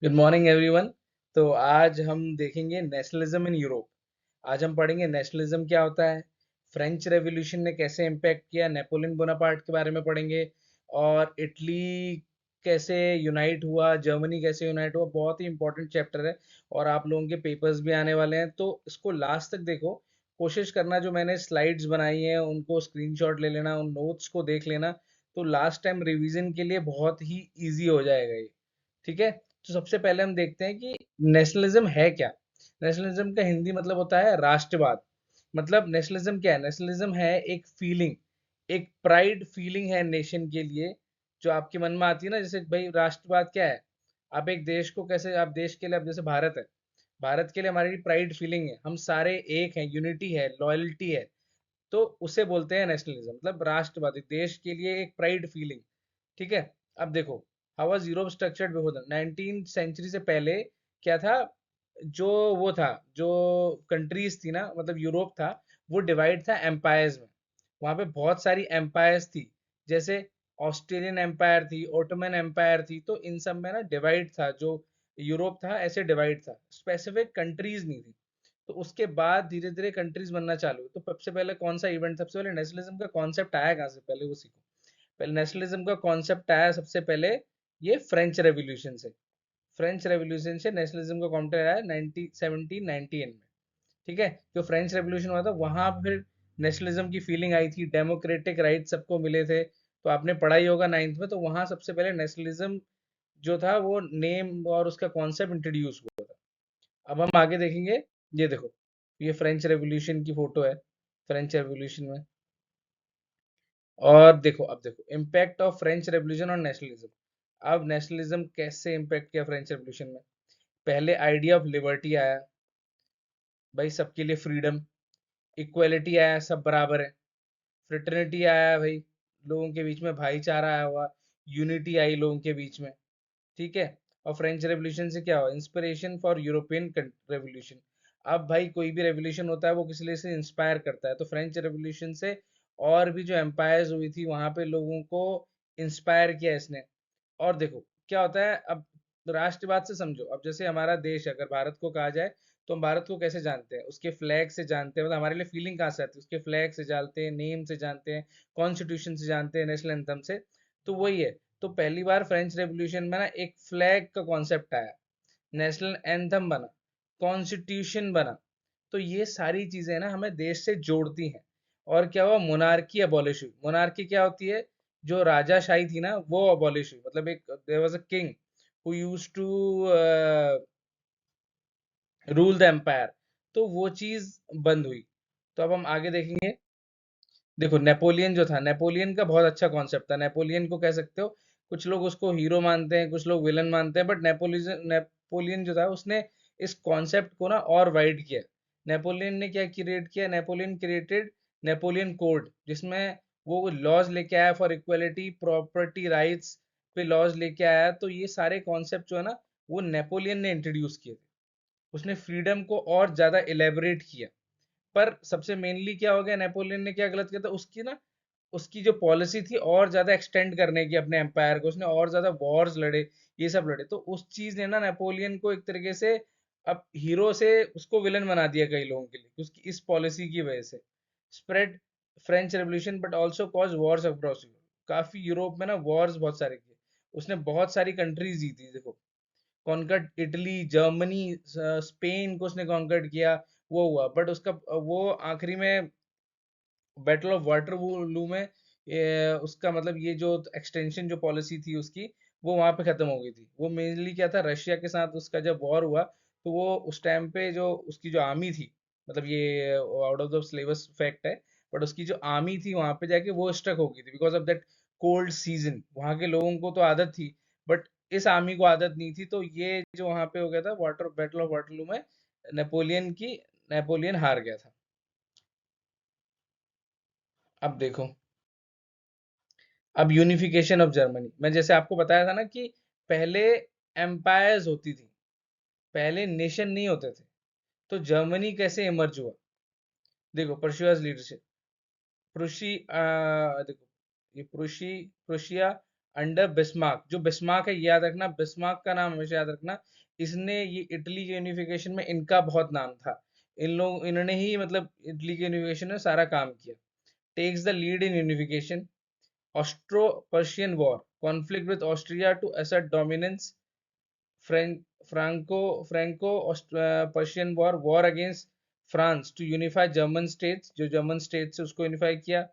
Good morning everyone. तो आज हम देखेंगे नेशनलिज्म इन यूरोप। आज हम पढ़ेंगे नेशनलिज्म क्या होता है, फ्रेंच रेवोल्यूशन ने कैसे इम्पैक्ट किया, नेपोलियन बोनापार्ट के बारे में पढ़ेंगे, और इटली कैसे यूनाइट हुआ, जर्मनी कैसे यूनाइट हुआ। बहुत ही इंपॉर्टेंट चैप्टर है और आप लोगों के पेपर्स भी आने वाले हैं, तो इसको लास्ट तक देखो। कोशिश करना जो मैंने स्लाइड्स बनाई हैं उनको स्क्रीनशॉट ले लेना, उन नोट्स को देख लेना, तो लास्ट टाइम रिवीजन के लिए बहुत ही इजी हो जाएगा ये। ठीक है, तो सबसे पहले हम देखते हैं कि नेशनलिज्म है क्या। नेशनलिज्म का हिंदी मतलब होता है राष्ट्रवाद। मतलब नेशनलिज्म क्या है? नेशनलिज्म है एक फीलिंग, एक प्राइड फीलिंग है नेशन के लिए, जो आपके मन में आती है ना। जैसे भाई राष्ट्रवाद क्या है, आप एक देश को कैसे, आप देश के लिए, अब जैसे भारत है, भारत के लिए हमारी प्राइड फीलिंग है, हम सारे एक हैं, यूनिटी है, लॉयल्टी है, तो उसे बोलते हैं नेशनलिज्म। मतलब राष्ट्रवादी देश के लिए एक प्राइड फीलिंग। ठीक है, अब देखो, how was Europe structured before the 19th century से पहले क्या था। जो वो था, जो कंट्रीज थी ना, मतलब यूरोप था, वो डिवाइड था एम्पायर्स में। वहां पे बहुत सारी एम्पायर्स थी, जैसे ऑस्ट्रेलियन एम्पायर थी, ओटोमन एम्पायर थी, तो इन सब में ना डिवाइड था। जो यूरोप था ऐसे डिवाइड था, स्पेसिफिक कंट्रीज नहीं थी। तो उसके बाद धीरे धीरे कंट्रीज बनना चालू हुई। तो सबसे पहले कौन सा इवेंट, सबसे पहले नेशनलिज्म का कॉन्सेप्ट आया कहाँ से, पहले वो सीखो। पहले नेशनलिज्म का कॉन्सेप्ट आया सबसे पहले ये फ्रेंच रेवोल्यूशन से। फ्रेंच रेवोल्यूशन से नेशनलिज्म का कॉन्सेप्ट आया 1791 में। ठीक है, जो फ्रेंच रेवोल्यूशन हुआ था वहां फिर नेशनलिज्म की फीलिंग आई थी, डेमोक्रेटिक राइट सबको मिले थे। तो आपने पढ़ा ही होगा नाइन्थ में, तो वहां सबसे पहले नेशनलिज्म जो था वो नेम और उसका कॉन्सेप्ट इंट्रोड्यूस हुआ था। अब हम आगे देखेंगे। ये देखो, ये फ्रेंच रेवोल्यूशन की फोटो है, फ्रेंच रेवोल्यूशन में। और देखो, अब देखो इम्पैक्ट ऑफ फ्रेंच रेवोल्यूशन और नेशनलिज्म। अब नेशनलिज्म कैसे इम्पैक्ट किया फ्रेंच रेवोल्यूशन में। पहले आइडिया ऑफ लिबर्टी आया, भाई सबके लिए फ्रीडम, इक्वलिटी आया, सब बराबर है। फ्रेटर्निटी आया, भाई लोगों के बीच में भाईचारा आया हुआ, यूनिटी आई लोगों के बीच में। ठीक है, और फ्रेंच रेवोल्यूशन से क्या हुआ, इंस्पिरेशन फॉर यूरोपियन रेवोल्यूशन। अब भाई कोई भी रेवोल्यूशन होता है वो किसी लिए से इंस्पायर करता है, तो फ्रेंच रेवोल्यूशन से और भी जो एम्पायर्स हुई थी वहां पे लोगों को इंस्पायर किया इसने। और देखो क्या होता है अब, राष्ट्रवाद से समझो। अब जैसे हमारा देश है, अगर भारत को कहा जाए, तो हम भारत को कैसे जानते हैं, उसके फ्लैग से जानते हैं। मतलब हमारे लिए फीलिंग कहाँ से आती है, उसके फ्लैग से जानते हैं, नेम से जानते हैं, कॉन्स्टिट्यूशन से जानते हैं, नेशनल एंथम से। तो वही है। तो पहली बार फ्रेंच रेवोल्यूशन में ना एक फ्लैग का कॉन्सेप्ट आया, नेशनल एंथम बना, कॉन्स्टिट्यूशन बना। तो ये सारी चीजें ना हमें देश से जोड़ती हैं। और क्या हुआ, मोनार्की अबॉलिश हुई। मोनार्की क्या होती है, जो राजाशाही थी ना वो अबॉलिश हुई। मतलब एक there was a king who used to rule the empire, तो वो चीज बंद हुई। तो अब हम आगे देखेंगे। देखो नेपोलियन जो था, नेपोलियन का बहुत अच्छा कॉन्सेप्ट था। नेपोलियन को कह सकते हो, कुछ लोग उसको हीरो मानते हैं, कुछ लोग विलन मानते हैं, बट नेपोलियन नेपोलियन जो था उसने इस कॉन्सेप्ट को ना और वाइड किया। नेपोलियन ने क्या क्रिएट किया, नेपोलियन क्रिएटेड नेपोलियन कोड, जिसमें वो लॉज लेके आया फॉर इक्वलिटी, प्रॉपर्टी राइट्स पे लॉज लेके आया। तो ये सारे कॉन्सेप्ट जो है ना, वो नेपोलियन ने इंट्रोड्यूस किए थे। उसने फ्रीडम को और ज्यादा इलेबोरेट किया। पर सबसे मेनली क्या हो गया, नेपोलियन ने क्या गलत किया था, उसकी ना, उसकी जो पॉलिसी थी और ज्यादा एक्सटेंड करने की अपने एम्पायर को, उसने और ज्यादा वॉर्स लड़े, ये सब लड़े। तो उस चीज ने ना नेपोलियन को एक तरीके से अब हीरो से उसको विलन बना दिया कई लोगों के लिए, उसकी इस पॉलिसी की वजह से। Spread French revolution but also cause Wars across Europe. काफी यूरोप में ना वॉर्स बहुत सारे किए उसने, बहुत सारी कंट्रीज जीती। देखो, कॉन्कर्ड इटली, जर्मनी, स्पेन को उसने कॉन्कर्ड किया, वो हुआ। बट उसका वो आखिरी में बैटल ऑफ वाटरलू में उसका मतलब ये जो एक्सटेंशन जो पॉलिसी थी उसकी, वो वहां पे खत्म हो गई थी। वो मेनली क्या था, रशिया के साथ उसका जब वॉर हुआ, तो वो उस टाइम पे जो उसकी जो आर्मी थी, मतलब ये out of the syllabus fact है, बट उसकी जो आर्मी थी वहां पे जाके वो स्ट्रक हो गई थी because of that cold season. वहां के लोगों को तो आदत थी, बट इस आर्मी को आदत नहीं थी। तो ये जो वहां पे हो गया था वाटर बैटल ऑफ वाटरलू में, नेपोलियन की, नेपोलियन हार गया था। अब देखो, अब यूनिफिकेशन ऑफ जर्मनी, मैं जैसे आपको बताया था ना कि पहले एम्पायर्स होती थी, पहले नेशन नहीं होते थे। तो जर्मनी कैसे इमर्ज हुआ, देखो पर्शियाज लीडरशिप, देखो ये प्रुशिया अंडर बिस्मार्क। जो बिस्मार्क है ये याद रखना, बिस्मार्क का नाम हमेशा याद रखना। इसने ये इटली के यूनिफिकेशन में इनका बहुत नाम था। इन्होंने ही मतलब इटली के यूनिफिकेशन में सारा काम किया। Takes the lead in unification. Austro Prussian war, conflict with Austria to assert dominance. Franco Franco Prussian war, war against France to unify German states, जो जर्मन स्टेट्स उसको यूनिफाई किया।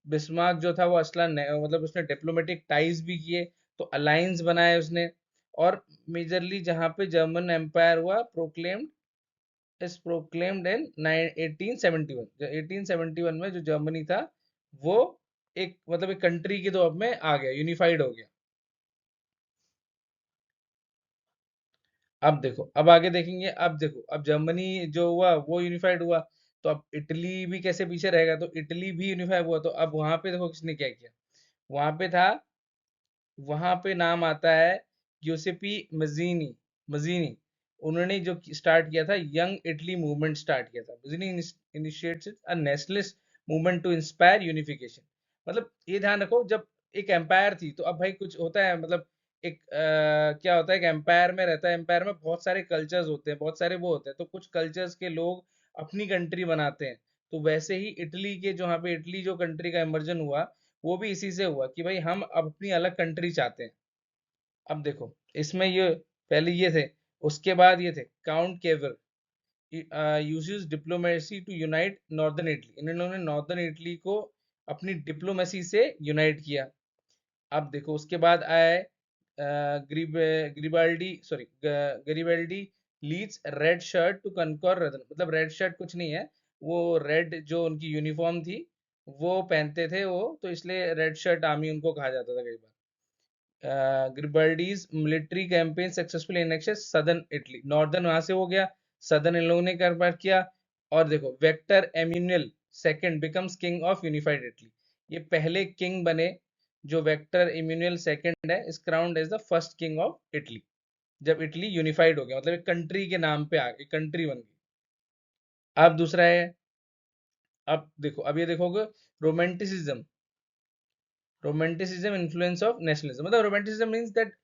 बिस्मार्क जो था वो असला मतलब उसने डिप्लोमेटिक टाइज भी किए, तो अलायंस बनाए उसने। और मेजरली जहाँ पे जर्मन एम्पायर हुआ, प्रोक्लेम्ड इन 1871। 1871 में जो जर्मनी था वो एक मतलब एक कंट्री के तौर में आ गया, यूनिफाइड हो गया। अब देखो, अब आगे देखेंगे। अब देखो, अब जर्मनी जो हुआ वो यूनिफाइड हुआ, तो अब इटली भी कैसे पीछे रहेगा, तो इटली भी यूनिफाइड हुआ। तो अब वहां पे देखो किसने क्या किया। वहां पे था, वहां पे नाम आता है यूसेपी मजीनी। मजीनी, उन्होंने जो स्टार्ट किया था, यंग इटली मूवमेंट स्टार्ट किया था। Mazzini initiated a nationalist movement to inspire unification. मतलब ये ध्यान रखो, जब एक एम्पायर थी, तो अब भाई कुछ होता है मतलब एक क्या होता है कि एम्पायर में रहता है, एम्पायर में बहुत सारे कल्चर्स होते हैं, बहुत सारे वो होते हैं, तो कुछ कल्चर्स के लोग अपनी कंट्री बनाते हैं। तो वैसे ही इटली के जो, यहाँ पे इटली जो कंट्री का इमर्जन हुआ, वो भी इसी से हुआ कि भाई हम अब अपनी अलग कंट्री चाहते हैं। अब देखो, इसमें ये पहले ये थे, उसके बाद ये थे Count Cavour uses diplomacy to unite northern Italy. इन्होंने नॉर्दर्न इटली को अपनी डिप्लोमेसी से यूनाइट किया। अब देखो उसके बाद आए Garibaldi, sorry Garibaldi leads red shirt to conquer रदन। मतलब रेड शर्ट कुछ नहीं है, वो रेड जो उनकी यूनिफॉर्म थी वो पहनते थे वो, तो इसलिए रेड शर्ट आर्मी उनको कहा जाता था कई बार। Garibaldi's military campaign successful in southern Italy, northern वहां से हो गया, सदर्न इन लोगों ने कर पार किया। और देखो Victor Emmanuel second becomes king of unified Italy. ये पहले किंग बने। जो वेक्टर इम्यूनियल सेकंड है is crowned as the first king of Italy, जब इटली यूनिफाइड हो गया, मतलब एक कंट्री के नाम पे आ गई, कंट्री बन गई। अब दूसरा है, अब देखो, अब ये देखोगे romanticism. Romanticism influence of nationalism, मतलब रोमांटिसिज्म मींस दैट,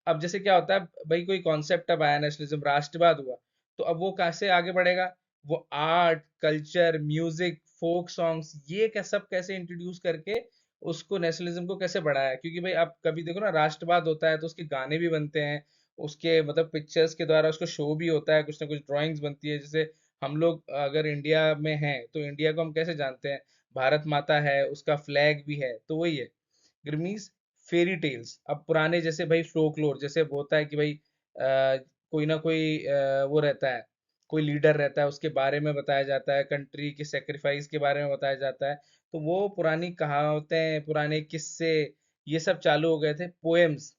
अब जैसे क्या होता है भाई, कोई कॉन्सेप्ट अब आया, नेशनलिज्म राष्ट्रवाद हुआ, तो अब वो कैसे आगे बढ़ेगा, वो art culture music folk songs ये क्या सब कैसे इंट्रोड्यूस करके उसको नेशनलिज्म को कैसे बढ़ाया। क्योंकि भाई आप कभी देखो ना, राष्ट्रवाद होता है तो उसके गाने भी बनते हैं, उसके मतलब पिक्चर्स के द्वारा उसको शो भी होता है, कुछ ना कुछ ड्राइंग्स बनती है। जैसे हम लोग अगर इंडिया में हैं तो इंडिया को हम कैसे जानते हैं, भारत माता है, उसका फ्लैग भी है, तो वही है ग्रमीज। फेरी टेल्स, अब पुराने जैसे भाई फ्लोकलोर, जैसे वो होता है कि भाई कोई ना कोई वो रहता है, कोई लीडर रहता है, उसके बारे में बताया जाता है, कंट्री के सेक्रीफाइस के बारे में बताया जाता है। तो वो पुरानी कहावतें, पुराने किस्से, ये सब चालू हो गए थे। पोएम्स,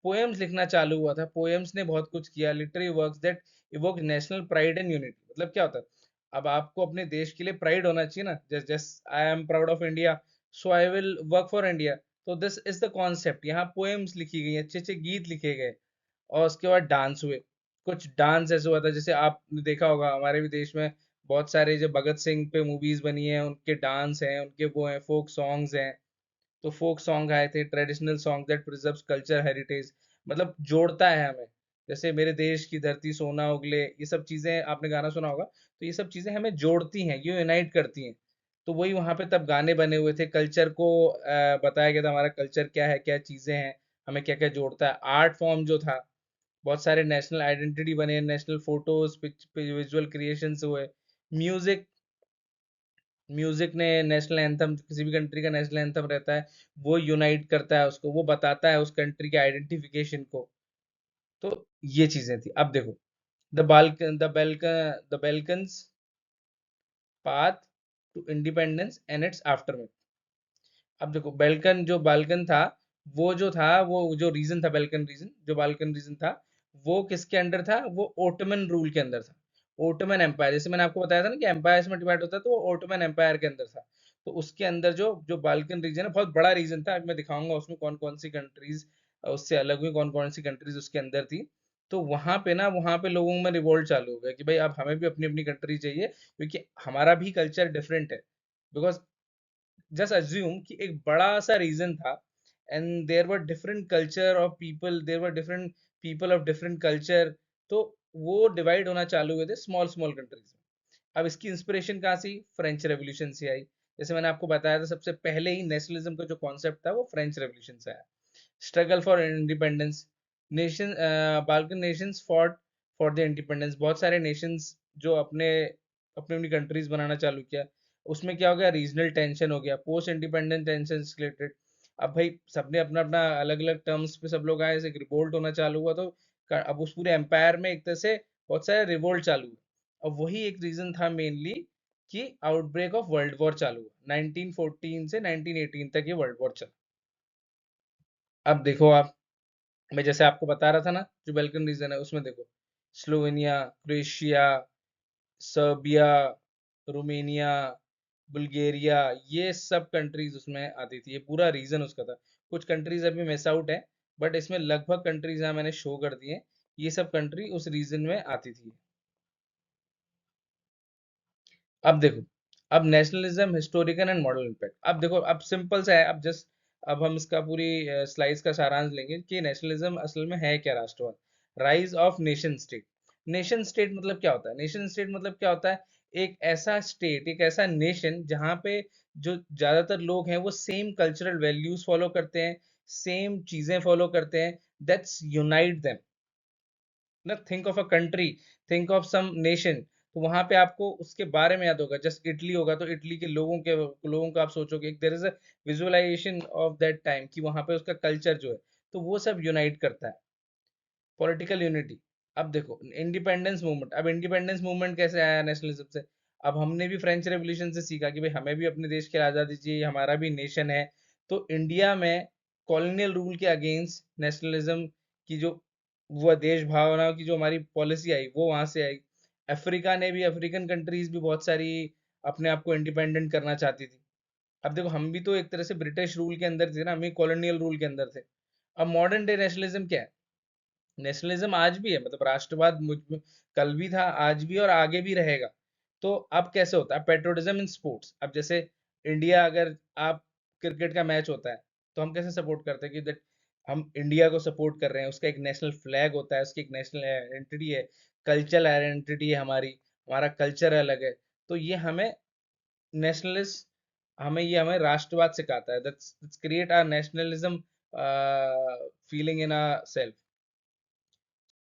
पोएम्स लिखना चालू हुआ था। पोएम्स ने बहुत कुछ किया, literary works that evoke national pride and unity. मतलब क्या होता है, अब आपको अपने देश के लिए प्राइड होना चाहिए ना, just just I am proud of India, so I will work for India. तो दिस इज द कॉन्सेप्ट। यहाँ पोएम्स लिखी गई, अच्छे अच्छे गीत लिखे गए, और उसके बाद डांस हुए। कुछ डांस ऐसे हुआ था, जैसे आपने देखा होगा हमारे भी देश में बहुत सारे जो भगत सिंह पे मूवीज बनी है, उनके डांस हैं, उनके वो हैं, फोक सॉन्ग्स हैं। तो फोक सॉन्ग आए थे, traditional song that preserves culture heritage, मतलब जोड़ता है हमें। जैसे मेरे देश की धरती सोना उगले, ये सब चीजें आपने गाना सुना होगा, तो ये सब चीजें हमें जोड़ती हैं, ये यूनाइट करती हैं। तो वही वहां पे तब गाने बने हुए थे, कल्चर को बताया गया था, हमारा कल्चर क्या है, क्या चीजें हैं, हमें क्या क्या जोड़ता है। आर्ट फॉर्म जो था, बहुत सारे नेशनल आइडेंटिटी बने, नेशनल फोटोज, विजुअल क्रिएशंस हुए। म्यूजिक, म्यूजिक ने नेशनल एंथम, किसी भी कंट्री का नेशनल एंथम रहता है, वो यूनाइट करता है उसको, वो बताता है उस कंट्री के आइडेंटिफिकेशन को। तो ये चीजें थी। अब देखो, the Balkans path to independence and its aftermath. अब देखो बेल्कन, जो बाल्कन था, वो जो था, वो जो रीजन था, बेल्कन रीजन, जो बाल्कन रीजन था, वो किसके अंडर था, वो ओटमन रूल के अंदर था। ओटमन एम्पायर, जैसे मैंने आपको बताया था ना कि एम्पायर्स में डिवाइड होता है, तो वो ओटमन एम्पायर के अंदर था। तो उसके अंदर जो जो बाल्कन रीजन है, बहुत बड़ा रीजन था। अब मैं दिखाऊंगा उसमें कौन कौन सी कंट्रीज उससे अलग हुई, कौन कौन सी कंट्रीज उसके अंदर थी। तो वहां पे ना, वहां पे लोगों में रिवोल्ट चालू हो गया कि भाई अब हमें भी अपनी अपनी कंट्री चाहिए, क्योंकि हमारा भी कल्चर डिफरेंट है। बिकॉज जस्ट अज्यूम कि एक बड़ा सा रीजन था, and there were different culture of people, there were different people of different culture. तो वो डिवाइड होना चालू हुए थे स्मॉल स्मॉल कंट्रीज में। अब इसकी इंस्पिरेशन कहाँ से? फ्रेंच रेवोल्यूशन से आई। जैसे मैंने आपको बताया था, सबसे पहले ही नेशनलिज्म का जो कॉन्सेप्ट था वो फ्रेंच रेवोल्यूशन से आया। Struggle for independence, nation Balkan Nations fought for the independence. बहुत सारे नेशंस जो अपने अपनी अपनी कंट्रीज बनाना चालू किया। उसमें क्या हो गया? रीजनल टेंशन हो गया, पोस्ट इंडिपेंडेंस टेंशन रिलेटेड। अब भाई सबने अपना अपना अलग अलग टर्म्स पे सब लोग आए, जैसे रिवोल्ट होना चालू हुआ, तो अब उस पूरे एम्पायर में एक तरह से बहुत सारे रिवोल्ट चालू हुए। अब वही एक रीजन था मेनली कि आउटब्रेक ऑफ वर्ल्ड वॉर चालू हुआ। 1914 से 1918 तक ये वर्ल्ड वॉर चला। अब देखो आप, मैं जैसे आपको बता रहा था ना, जो बैल्कन रीजन है उसमें देखो, Slovenia, Croatia, Serbia, Romania, Bulgaria, ये सब कंट्रीज उसमें आती थी। ये पूरा रीजन उसका था। कुछ कंट्रीज अभी मिस आउट है, बट इसमें लगभग कंट्रीज यहाँ मैंने शो कर दिए हैं। ये सब कंट्री उस रीजन में आती थी। अब देखो, अब nationalism, historical and model impact. अब देखो, अब सिंपल सा है। अब जस्ट अब हम इसका पूरी स्लाइड्स का सारांश लेंगे कि नेशनलिज्म असल में है क्या। राष्ट्रवाद, rise of nation state. Nation state मतलब क्या होता है? नेशन स्टेट मतलब क्या होता है? एक ऐसा स्टेट, एक ऐसा नेशन जहाँ पे जो ज्यादातर लोग हैं वो सेम कल्चरल वैल्यूज फॉलो करते हैं, सेम चीजें फॉलो करते हैं, दैट्स यूनाइट देम ना। Think of a country, think of some nation, तो वहां पे आपको उसके बारे में याद होगा। जस्ट इटली होगा तो इटली के लोगों का आप सोचोगे, there is a visualisation of that time कि वहां पे उसका कल्चर जो है, तो वो सब यूनाइट करता है। Political unity. अब देखो, इंडिपेंडेंस मूवमेंट। अब इंडिपेंडेंस मूवमेंट कैसे आया नेशनलिज्म से? अब हमने भी फ्रेंच रेवोल्यूशन से सीखा कि भाई हमें भी अपने देश की आज़ादी चाहिए, हमारा भी नेशन है। तो इंडिया में कॉलोनियल रूल के अगेंस्ट नेशनलिज्म की जो वो देश भावना की जो हमारी पॉलिसी आई, वो वहां से आई। अफ्रीका ने भी, अफ्रीकन कंट्रीज भी बहुत सारी अपने आप को इंडिपेंडेंट करना चाहती थी। अब देखो, हम भी तो एक तरह से ब्रिटिश रूल के अंदर थे ना, हम भी कॉलोनियल रूल के अंदर थे। अब मॉडर्न डे नेशनलिज्म क्या है? नेशनलिज्म आज भी है, मतलब राष्ट्रवाद मुझ में कल भी था, आज भी और आगे भी रहेगा। तो अब कैसे होता है पेट्रोटिज्म इन स्पोर्ट्स? अब जैसे इंडिया, अगर आप क्रिकेट का मैच होता है, तो हम कैसे सपोर्ट करते हैं कि दैट हम इंडिया को सपोर्ट कर रहे हैं। उसका एक नेशनल फ्लैग होता है, उसकी एक नेशनल आइडेंटिटी है, कल्चरल आइडेंटिटी है हमारी, हमारा कल्चर अलग है। तो ये हमें नेशनलिस्ट, हमें राष्ट्रवाद सिखाता है। That's create our nationalism feeling in our self.